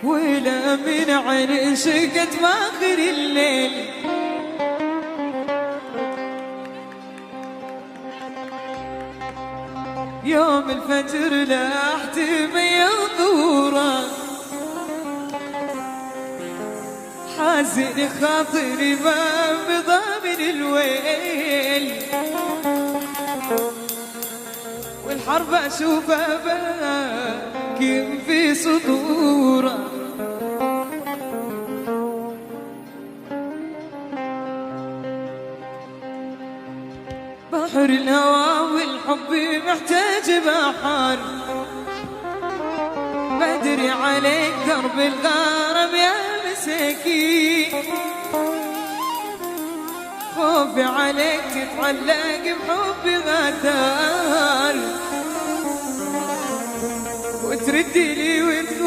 ولا من عين شقت ماخر الليل. يوم الفجر لاحت بيض ظهوره، حازن خاطري ما بضامن الويل، والحرب اشوفها باكي في صدوره. بحر الهوى والحب محتاج بحر، بدري عليك درب الغرام يا مساكين، خوفي عليك تتعلق بحبي غدار، وتردي لي وتقول